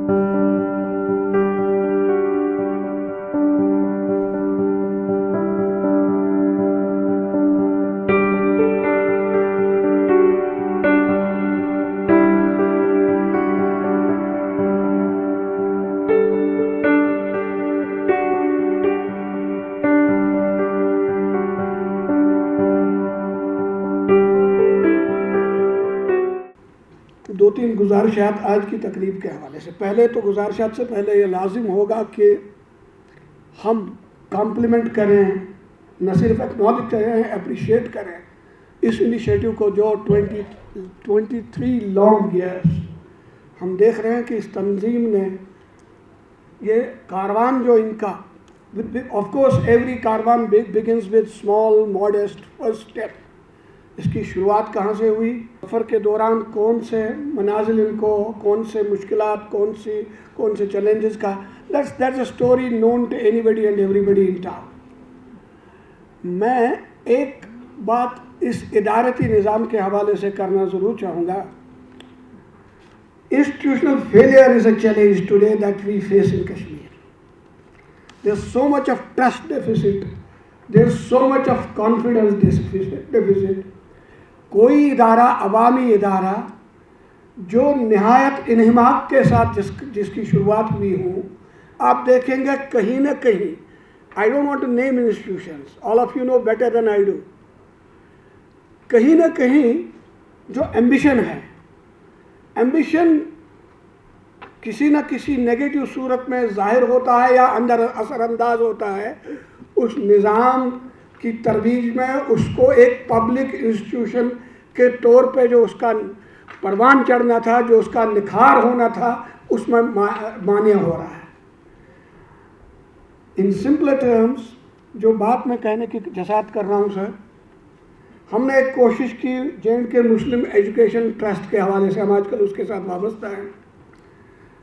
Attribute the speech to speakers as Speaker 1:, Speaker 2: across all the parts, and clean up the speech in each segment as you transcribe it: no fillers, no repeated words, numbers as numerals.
Speaker 1: दो तीन गुजारिशात आज की तकरीब के हवाले से। पहले तो गुजारिशात से पहले ये लाजिम होगा कि हम कॉम्प्लीमेंट करें, न सिर्फ एक्नॉलेज करें, अप्रिशिएट करें इस इनिशिएटिव को जो 23 लॉन्ग ईयर्स हम देख रहे हैं कि इस तंजीम ने ये कारवान जो इनका, of course every caravan begins with small modest first step. इसकी शुरुआत कहाँ से हुई, सफ़र के दौरान कौन से मनाजिल इनको, कौन से मुश्किलात, कौन से चैलेंजेस का, that's a story known to anybody and everybody in town. मैं एक बात इस इदारती निज़ाम के हवाले से करना ज़रूर चाहूँगा। Institutional failure is a challenge today that we face in Kashmir. There's so much of trust deficit, there's so much of confidence deficit. कोई इदारा, अवामी इदारा जो निहायत इन्हिमाक के साथ जिसकी शुरुआत हुई हो, आप देखेंगे कहीं ना कहीं, I don't want to name institutions, all of you know better than I do, कहीं ना कहीं जो एम्बिशन है, एम्बिशन किसी न किसी नेगेटिव सूरत में ज़ाहिर होता है या अंदर असरअंदाज होता है। उस निज़ाम की तरवीज में उसको एक पब्लिक इंस्टीट्यूशन के तौर पे जो उसका परवान चढ़ना था, जो उसका निखार होना था, उसमें मान्य हो रहा है। इन सिंपल टर्म्स जो बात मैं कहने की जसात कर रहा हूँ सर, हमने एक कोशिश की J&K मुस्लिम एजुकेशन ट्रस्ट के हवाले से, हम आजकल उसके साथ वाबस्ता हैं।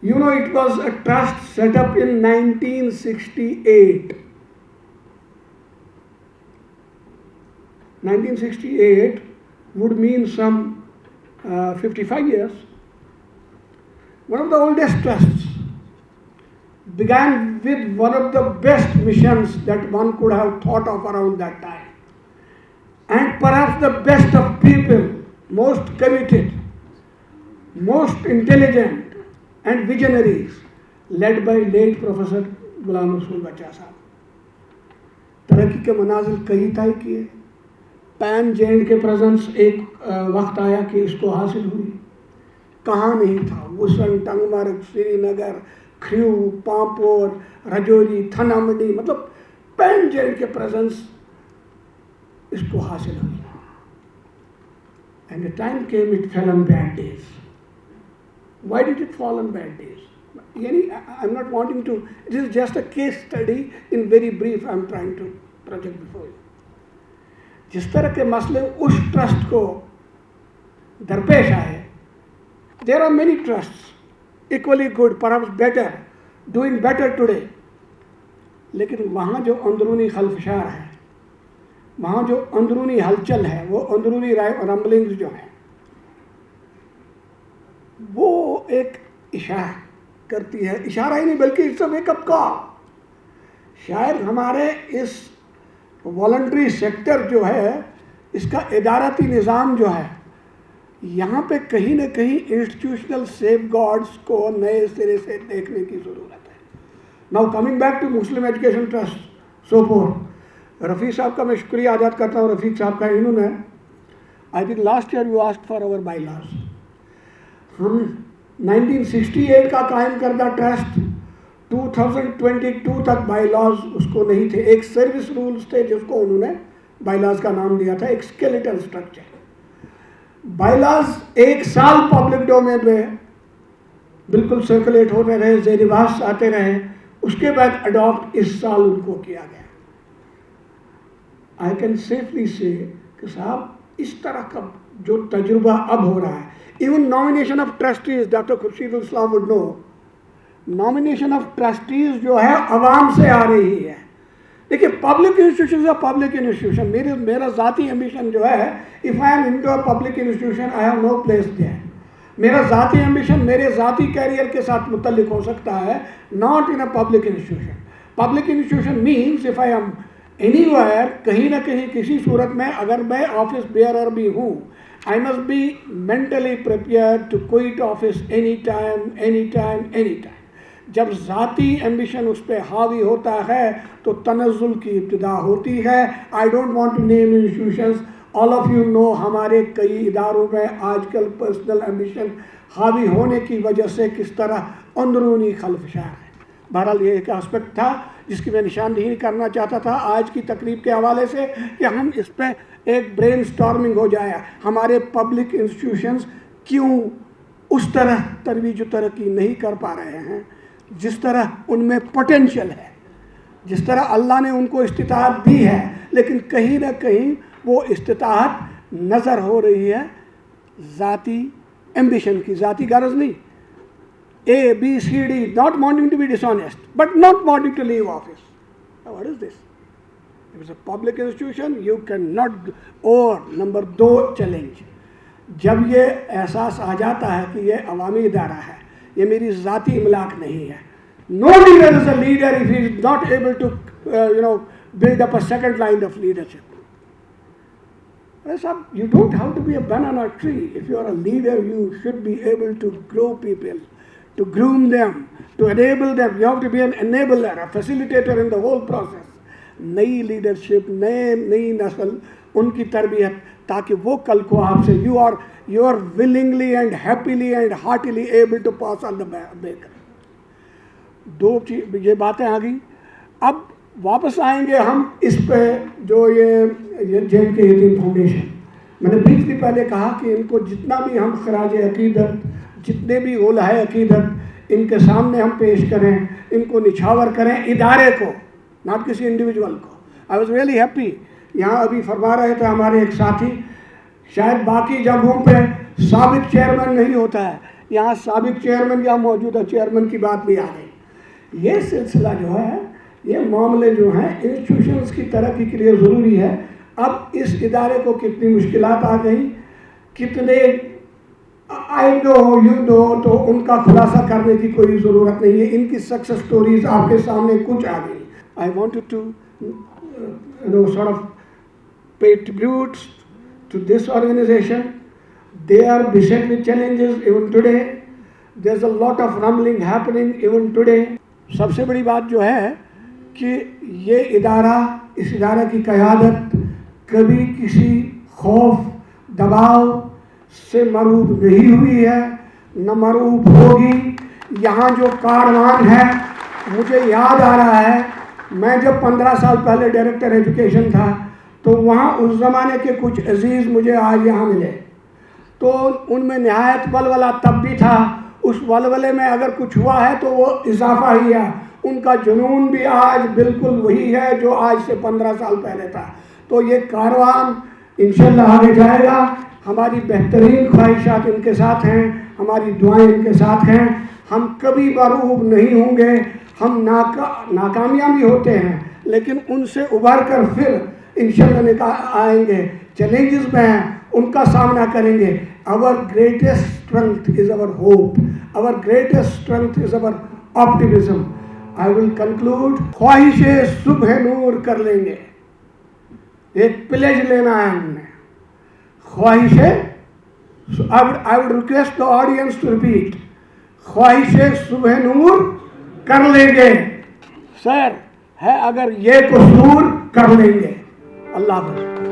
Speaker 1: You know it was a trust set up in 1968। 1968 would mean some 55 years. One of the oldest trusts began with one of the best missions that one could have thought of around that time. And perhaps the best of people, most committed, most intelligent and visionaries, led by late Professor Ghulam Rasool Bachcha साहब। तरक्की के मनाजिल कई तय किए। Pan J&K presence एक वक्त आया कि इसको हासिल हुई, कहाँ नहीं था। वुसन, टंगमर्ग, श्रीनगर, ख्रू, पांपोर, रजौरी, थनामडी, मतलब पैन J&K प्रेजेंस इसको हासिल हुई। And the time came it fell on bad days. Why did it fall on bad days? यानी I am not wanting to, it is just a case study in very brief I am trying to project before you. जिस तरह के मसले उस trust को दरपेश आए, there are many trusts equally good, perhaps better, doing better today, लेकिन वहाँ जो अंदरूनी खलफशार है, वहाँ जो अंदरूनी हलचल है, वो अंदरूनी रंबलिंग्स जो हैं, वो एक इशारा करती है, इशारा ही नहीं बल्कि इट्स अ वेकअप कॉल। शायद हमारे इस वॉलंटरी सेक्टर जो है, इसका इदारती निज़ाम जो है, यहाँ पे कहीं ना कहीं इंस्टीट्यूशनल सेफगार्ड्स को नए सिरे से देखने की ज़रूरत है। Now coming back to Muslim education trust Sopore, Rafiq साहब का मैं शुक्रिया अदा करता हूँ। रफ़ीक साहब का इन्होंने, I think last year you asked for our bylaws. हम 1968 का कायम करदा ट्रस्ट 2022 तक बाईलॉज उसको नहीं थे। एक सर्विस रूल्स थे जिसको उन्होंने बाईलॉज का नाम दिया था, एक स्केलेटल स्ट्रक्चर। बाईलॉज एक साल पब्लिक डोमेन में बिल्कुल सर्कुलेट होते रहे, ज़ेर-ए-बहस आते रहे, उसके बाद अडॉप्ट इस साल उनको किया गया। आई कैन सेफली से कि साहब इस तरह का जो तजुर्बा अब हो रहा है, even nomination of trustees, doctor Khurshidul Islam would know, nomination of trustees जो है अवाम से आ रही है। देखिए, पब्लिक इंस्टीट्यूशन पब्लिक इंस्टीट्यूशन, मेरा ज़ाती एम्बिशन जो है, if I am into a public institution I have no place there, मेरा ज़ाती एम्बिशन मेरे ज़ाती कैरियर के साथ मुतल्लिक हो सकता है, not in a public institution. Public institution means if I M anywhere, कहीं ना कहीं किसी सूरत में अगर मैं ऑफिस बेयरर भी हूँ, I must be mentally prepare to quit office any time any time any time. जब ज़ाती एम्बिशन उस पर हावी होता है तो तनज़्ज़ुल की इब्तिदा होती है। I don't want to name institutions, all of you know हमारे कई इदारों में आजकल पर्सनल एम्बिशन हावी होने की वजह से किस तरह अंदरूनी खलफशार है। बहरहाल ये एक एस्पेक्ट था जिसकी मैं निशानदेही करना चाहता था आज की तकरीब के हवाले से, कि हम इस पर एक ब्रेन स्टॉर्मिंग हो जाए। हमारे पब्लिक इंस्टीट्यूशंस क्यों उस तरह तरवीज तरक्की नहीं कर पा रहे हैं जिस तरह उनमें पोटेंशियल है, जिस तरह अल्लाह ने उनको इस्तिताअत दी है, लेकिन कहीं ना कहीं वो इस्तिताअत नज़र हो रही है ज़ाती एम्बिशन की, ज़ाती गर्ज नहीं। A, B, C, D, not wanting to be dishonest, but not wanting to leave office. Now, what is this? If it's a public institution, you cannot. और नंबर 2 चैलेंज, जब ये एहसास आ जाता है कि ये अवामी इदारा है, ये मेरी ज़ाती इमलाक नहीं है। No leader is a leader if he is not able to, build up a second line of leadership. You don't have to be a banana tree. If you are a leader, you should be able to grow people, to groom them, to enable them. You have to be an enabler, a facilitator in the whole process. नई leadership, नई नस्ल, उनकी तरबियत, ताकि वो कल को आपसे you are willingly and happily and heartily able to pass on the baker. दो चीज ये बातें आ गई। अब वापस आएंगे हम इस पे जो ये जेल के यतीम फाउंडेशन, मैंने ब्रीफली पहले कहा कि इनको जितना भी हम खराज अकीदत, जितने भी उलहाए अकीदत इनके सामने हम पेश करें, इनको निछावर करें इदारे को, नॉट किसी इंडिविजुअल को। आई वॉज रियली हैप्पी, यहाँ अभी फरमा रहे थे हमारे एक साथी, शायद बाकी जगहों पे साबिक चेयरमैन नहीं होता है, यहाँ साबिक चेयरमैन या मौजूदा चेयरमैन की बात भी आ गई। ये सिलसिला जो है, ये मामले जो हैं इंस्टीट्यूशंस की तरक्की के लिए ज़रूरी है। अब इस इदारे को कितनी मुश्किलात आ गई, कितने आई नो यू नो, तो उनका खुलासा करने की कोई ज़रूरत नहीं है। इनकी सक्सेस स्टोरीज आपके सामने कुछ आ गई। I wanted to sort of pay tributes to this organization. They are beset with challenges even today. There's a lot of rumbling happening even today. सबसे बड़ी बात जो है कि ये इदारा, इस इदारा की क़यादत कभी किसी खौफ दबाव से मरूब नहीं हुई है, न मरूब होगी। यहाँ जो कारवान है, मुझे याद आ रहा है, मैं जब 15 साल पहले डायरेक्टर एजुकेशन था तो वहाँ उस ज़माने के कुछ अजीज़ मुझे आज यहाँ मिले, तो उनमें नहायत वलवला तब भी था। उस वलवले में अगर कुछ हुआ है तो वो इजाफा ही है। उनका जुनून भी आज बिल्कुल वही है जो आज से 15 साल पहले था। तो ये कारवान इंशाल्लाह आगे जाएगा। हमारी बेहतरीन ख्वाहिशात इनके साथ हैं, हमारी दुआएं इनके साथ हैं। हम कभी मरूब नहीं होंगे। हम नाकामियाँ भी होते हैं, लेकिन उनसे उभर कर फिर इंशाल्लाह आएंगे। चैलेंजेस में हैं, उनका सामना करेंगे। Our greatest strength is our hope, our greatest strength is our optimism. I will conclude, ख्वाहिशे सुबह नूर कर लेंगे। एक प्लेज लेना है हमने, ख्वाहिशे। I would request the audience to repeat, ख्वाहिशे सुबह नूर कर लेंगे। सर है अगर ये कसूर कर लेंगे। अल्लाह हाफ़िज़।